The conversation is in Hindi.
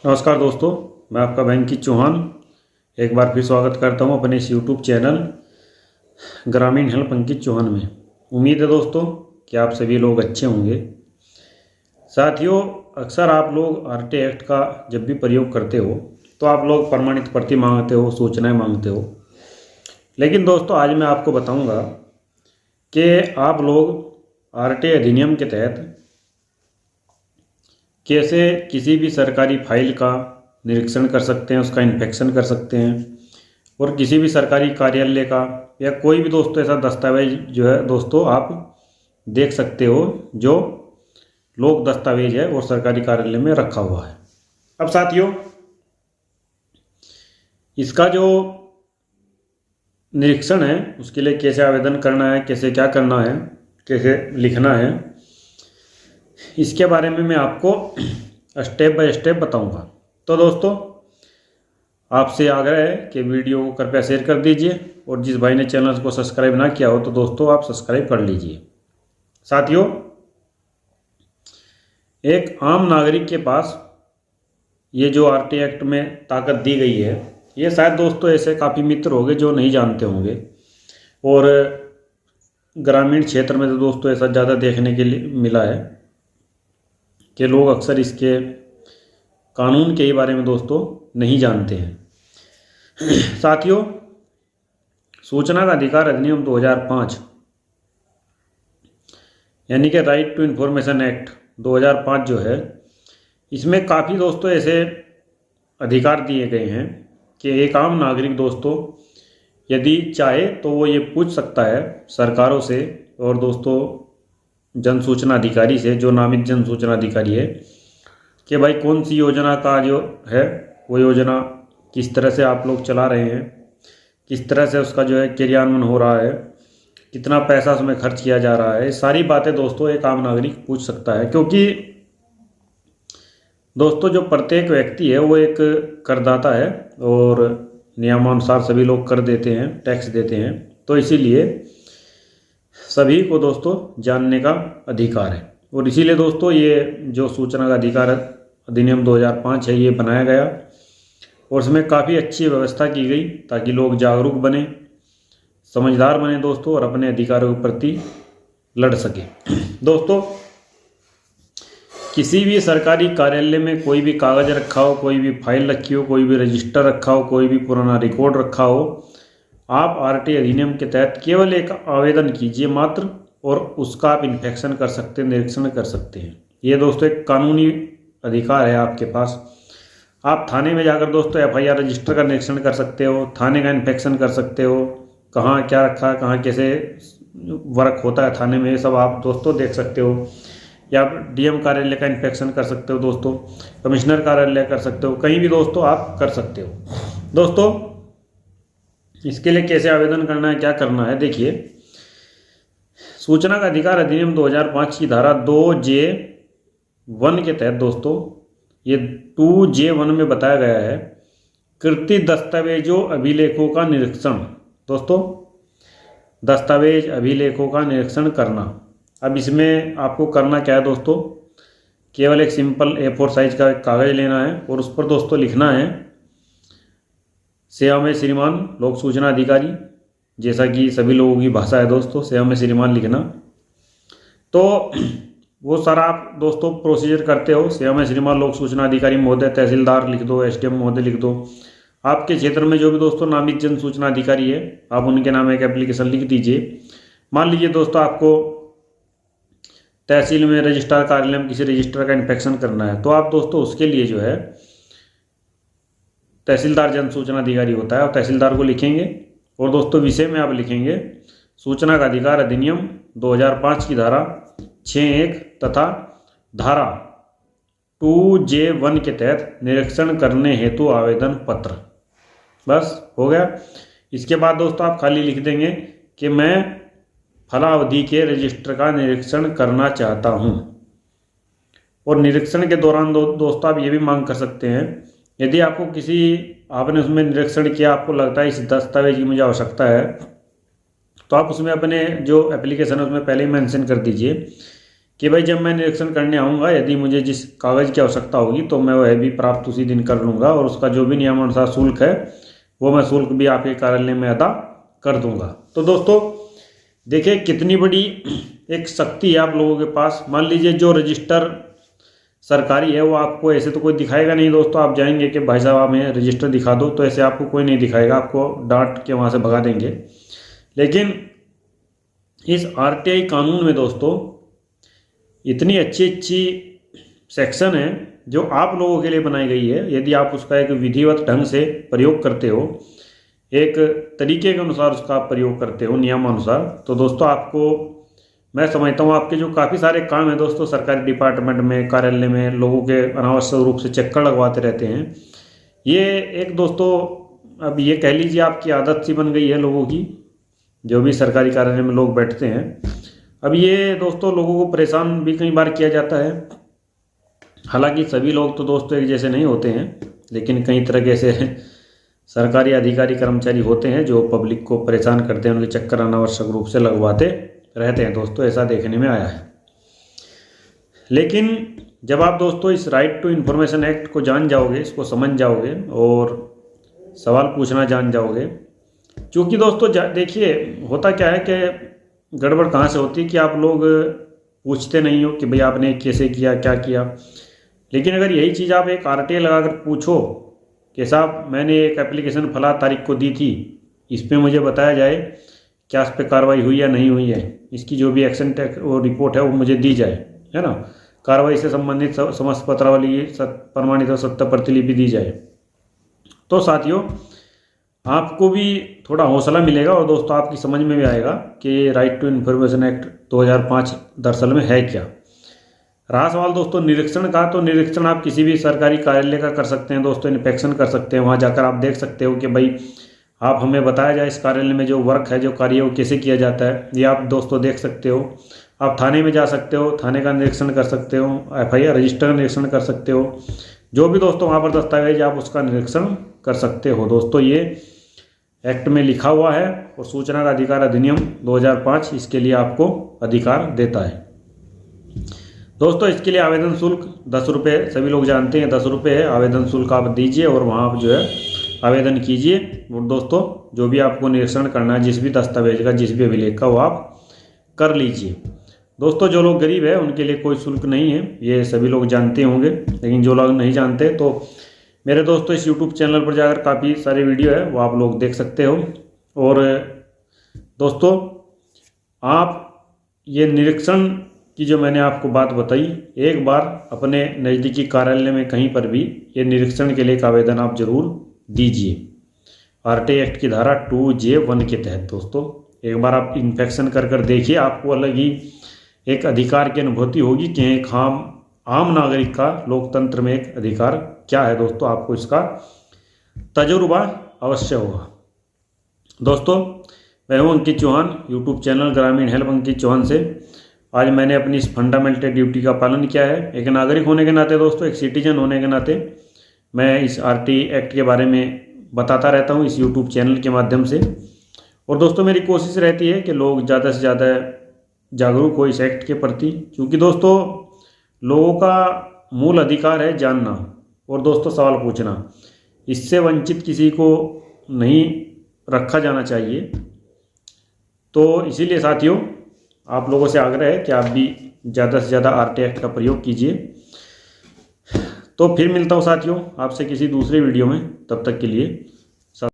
नमस्कार दोस्तों, मैं आपका बैंकिंग चौहान एक बार फिर स्वागत करता हूं अपने इस यूट्यूब चैनल ग्रामीण हेल्प अंकित चौहान में। उम्मीद है दोस्तों कि आप सभी लोग अच्छे होंगे। साथियों, अक्सर आप लोग आरटी एक्ट का जब भी प्रयोग करते हो तो आप लोग प्रमाणित प्रति मांगते हो, सूचनाएं मांगते हो। लेकिन दोस्तों आज मैं आपको बताऊंगा कि आप लोग आरटी अधिनियम के तहत कैसे किसी भी सरकारी फाइल का निरीक्षण कर सकते हैं, उसका इंस्पेक्शन कर सकते हैं, और किसी भी सरकारी कार्यालय का या कोई भी दोस्तों ऐसा दस्तावेज जो है दोस्तों आप देख सकते हो जो लोक दस्तावेज है और सरकारी कार्यालय में रखा हुआ है। अब साथियों, इसका जो निरीक्षण है उसके लिए कैसे आवेदन करना है, कैसे क्या करना है, कैसे लिखना है, इसके बारे में मैं आपको स्टेप बाय स्टेप बताऊंगा। तो दोस्तों आपसे आग्रह है कि वीडियो को कृपया शेयर कर दीजिए, और जिस भाई ने चैनल को सब्सक्राइब ना किया हो तो दोस्तों आप सब्सक्राइब कर लीजिए। साथियों, एक आम नागरिक के पास ये जो आरटी एक्ट में ताकत दी गई है, ये शायद दोस्तों ऐसे काफ़ी मित्र होंगे जो नहीं जानते होंगे, और ग्रामीण क्षेत्र में तो दोस्तों ऐसा ज़्यादा देखने के लिए मिला है कि लोग अक्सर इसके कानून के बारे में दोस्तों नहीं जानते हैं। साथियों, सूचना का अधिकार अधिनियम 2005 यानी कि राइट टू इन्फॉर्मेशन एक्ट 2005 जो है, इसमें काफ़ी दोस्तों ऐसे अधिकार दिए गए हैं कि एक आम नागरिक दोस्तों यदि चाहे तो वो ये पूछ सकता है सरकारों से और दोस्तों जन सूचना अधिकारी से, जो नामित जन सूचना अधिकारी है, कि भाई कौन सी योजना का जो है वो योजना किस तरह से आप लोग चला रहे हैं, किस तरह से उसका जो है क्रियान्वयन हो रहा है, कितना पैसा उसमें खर्च किया जा रहा है। सारी बातें दोस्तों एक आम नागरिक पूछ सकता है, क्योंकि दोस्तों जो प्रत्येक व्यक्ति है वो एक करदाता है और नियमानुसार सभी लोग कर देते हैं, टैक्स देते हैं। तो इसीलिए सभी को दोस्तों जानने का अधिकार है, और इसीलिए दोस्तों ये जो सूचना का अधिकार अधिनियम 2005 है ये बनाया गया, और इसमें काफ़ी अच्छी व्यवस्था की गई ताकि लोग जागरूक बने, समझदार बने दोस्तों, और अपने अधिकारों के प्रति लड़ सके। दोस्तों, किसी भी सरकारी कार्यालय में कोई भी कागज़ रखा हो, कोई भी फाइल रखी हो, कोई भी रजिस्टर रखा हो, कोई भी पुराना रिकॉर्ड रखा हो, आप आरटी अधिनियम के तहत केवल एक आवेदन कीजिए मात्र, और उसका आप इंस्पेक्शन कर सकते हैं, निरीक्षण कर सकते हैं। ये दोस्तों एक कानूनी अधिकार है आपके पास। आप थाने में जाकर दोस्तों एफआईआर रजिस्टर का निरीक्षण कर सकते हो, थाने का इंस्पेक्शन कर सकते हो, कहाँ क्या रखा है, कहाँ कैसे वर्क होता है थाने में, सब आप दोस्तों देख सकते हो। या आप डीएम कार्यालय का इंस्पेक्शन कर सकते हो दोस्तों, कमिश्नर कार्यालय कर सकते हो, कहीं भी दोस्तों आप कर सकते हो। दोस्तों इसके लिए कैसे आवेदन करना है, क्या करना है, देखिए सूचना का अधिकार अधिनियम 2005 की धारा 2J1 के तहत दोस्तों ये 2J1 में बताया गया है कृति दस्तावेजों अभिलेखों का निरीक्षण। दोस्तों दस्तावेज अभिलेखों का निरीक्षण करना। अब इसमें आपको करना क्या है दोस्तों, केवल एक सिंपल A4 साइज का कागज़ लेना है, और उस पर दोस्तों लिखना है सेवा में श्रीमान लोक सूचना अधिकारी, जैसा कि सभी लोगों की भाषा है दोस्तों, सेवा में श्रीमान लिखना। तो वो सारा आप दोस्तों प्रोसीजर करते हो, सेवा में श्रीमान लोक सूचना अधिकारी महोदय, तहसीलदार लिख दो, एसडीएम महोदय लिख दो। आपके क्षेत्र में जो भी दोस्तों नामित जन सूचना अधिकारी है आप उनके नाम एक एप्लीकेशन लिख दीजिए। मान लीजिए दोस्तों आपको तहसील में रजिस्ट्रार कार्यालय में किसी रजिस्टर का इंस्पेक्शन करना है, तो आप दोस्तों उसके लिए जो है तहसीलदार जन सूचना अधिकारी होता है, और तहसीलदार को लिखेंगे, और दोस्तों विषय में आप लिखेंगे सूचना का अधिकार अधिनियम 2005 की धारा 6(1) तथा धारा 2J1 के तहत निरीक्षण करने हेतु आवेदन पत्र। बस हो गया। इसके बाद दोस्तों आप खाली लिख देंगे कि मैं फला अवधि के रजिस्टर का निरीक्षण करना चाहता हूं। और निरीक्षण के दौरान दोस्तों आप ये भी मांग कर सकते हैं, यदि आपको किसी आपने उसमें निरीक्षण किया, आपको लगता है इस दस्तावेज की मुझे आवश्यकता है, तो आप उसमें अपने जो एप्लीकेशन है उसमें पहले ही मेंशन कर दीजिए कि भाई जब मैं निरीक्षण करने आऊँगा यदि मुझे जिस कागज़ की आवश्यकता होगी तो मैं वह भी प्राप्त उसी दिन कर लूँगा, और उसका जो भी नियमानुसार शुल्क है वो मैं शुल्क भी आपके कार्यालय में अदा कर दूँगा। तो दोस्तों देखिए कितनी बड़ी एक शक्ति है आप लोगों के पास। मान लीजिए जो रजिस्टर सरकारी है वो आपको ऐसे तो कोई दिखाएगा नहीं दोस्तों, आप जाएंगे कि भाई साहब हमें रजिस्टर दिखा दो, तो ऐसे आपको कोई नहीं दिखाएगा, आपको डांट के वहाँ से भगा देंगे। लेकिन इस आरटीआई कानून में दोस्तों इतनी अच्छी अच्छी सेक्शन है जो आप लोगों के लिए बनाई गई है। यदि आप उसका एक विधिवत ढंग से प्रयोग करते हो, एक तरीके के अनुसार उसका आप प्रयोग करते हो नियमानुसार, तो दोस्तों आपको मैं समझता हूँ आपके जो काफ़ी सारे काम हैं दोस्तों सरकारी डिपार्टमेंट में, कार्यालय में लोगों के अनावश्यक रूप से चक्कर लगवाते रहते हैं, ये एक दोस्तों अब ये कह लीजिए आपकी आदत सी बन गई है लोगों की, जो भी सरकारी कार्यालय में लोग बैठते हैं। अब ये दोस्तों लोगों को परेशान भी कई बार किया जाता है। हालांकि सभी लोग तो दोस्तों एक जैसे नहीं होते हैं, लेकिन कई तरह के ऐसे सरकारी अधिकारी कर्मचारी होते हैं जो पब्लिक को परेशान करते हैं, उनके चक्कर अनावश्यक रूप से लगवाते रहते हैं दोस्तों, ऐसा देखने में आया है। लेकिन जब आप दोस्तों इस राइट टू इन्फॉर्मेशन एक्ट को जान जाओगे, इसको समझ जाओगे और सवाल पूछना जान जाओगे, क्योंकि दोस्तों देखिए होता क्या है कि गड़बड़ कहाँ से होती है कि आप लोग पूछते नहीं हो कि भाई आपने कैसे किया, क्या किया। लेकिन अगर यही चीज़ आप एक आरटीआई लगाकर पूछो कि साहब मैंने एक एप्लीकेशन फला तारीख को दी थी, इस पर मुझे बताया जाए क्या इस पर कार्रवाई हुई या नहीं हुई है, इसकी जो भी एक्शन वो रिपोर्ट है वो मुझे दी जाए, है ना, कार्रवाई से संबंधित समस्त पत्रावली प्रमाणित और सत्य प्रतिलिपि दी जाए, तो साथियों आपको भी थोड़ा हौसला मिलेगा और दोस्तों आपकी समझ में भी आएगा कि राइट टू इन्फॉर्मेशन एक्ट 2005 दरअसल में है क्या। रहा सवाल दोस्तों निरीक्षण का, तो निरीक्षण आप किसी भी सरकारी कार्यालय का कर सकते हैं दोस्तों, इंस्पेक्शन कर सकते हैं। वहाँ जाकर आप देख सकते हो कि भाई आप हमें बताया जाए इस कार्यालय में जो वर्क है, जो कार्य वो कैसे किया जाता है, ये आप दोस्तों देख सकते हो। आप थाने में जा सकते हो, थाने का निरीक्षण कर सकते हो, एफआईआर रजिस्टर का निरीक्षण कर सकते हो, जो भी दोस्तों वहाँ पर दस्तावेज आप उसका निरीक्षण कर सकते हो दोस्तों। ये एक्ट में लिखा हुआ है और सूचना का अधिकार अधिनियम 2005 इसके लिए आपको अधिकार देता है दोस्तों। इसके लिए आवेदन शुल्क 10 रुपये, सभी लोग जानते हैं 10 रुपये है आवेदन शुल्क, आप दीजिए और वहाँ आप जो है आवेदन कीजिए। और दोस्तों जो भी आपको निरीक्षण करना है, जिस भी दस्तावेज का, जिस भी अभिलेख का, वो आप कर लीजिए दोस्तों। जो लोग गरीब है उनके लिए कोई शुल्क नहीं है, ये सभी लोग जानते होंगे, लेकिन जो लोग नहीं जानते तो मेरे दोस्तों इस यूट्यूब चैनल पर जाकर काफ़ी सारे वीडियो है वो आप लोग देख सकते हो। और दोस्तों आप ये निरीक्षण की जो मैंने आपको बात बताई, एक बार अपने नज़दीकी कार्यालय में कहीं पर भी ये निरीक्षण के लिए एक आवेदन आप जरूर दीजिए आरटीआई एक्ट की धारा 2J1 के तहत दोस्तों। एक बार आप इंस्पेक्शन कर देखिए, आपको अलग ही एक अधिकार की अनुभूति होगी कि एक आम नागरिक का लोकतंत्र में एक अधिकार क्या है दोस्तों, आपको इसका तजुर्बा अवश्य होगा दोस्तों। मैं हूँ अंकित चौहान, यूट्यूब चैनल ग्रामीण हेल्प अंकित चौहान से। आज मैंने अपनी इस फंडामेंटल ड्यूटी का पालन किया है, एक नागरिक होने के नाते दोस्तों, एक सिटीजन होने के नाते मैं इस आरटीआई एक्ट के बारे में बताता रहता हूँ इस यूट्यूब चैनल के माध्यम से। और दोस्तों मेरी कोशिश रहती है कि लोग ज़्यादा से ज़्यादा जागरूक हो इस एक्ट के प्रति, क्योंकि दोस्तों लोगों का मूल अधिकार है जानना और दोस्तों सवाल पूछना, इससे वंचित किसी को नहीं रखा जाना चाहिए। तो इसीलिए साथियों आप लोगों से आग्रह है कि आप भी ज़्यादा से ज़्यादा आरटीआई एक्ट का प्रयोग कीजिए। तो फिर मिलता हूँ साथियों आपसे किसी दूसरे वीडियो में, तब तक के लिए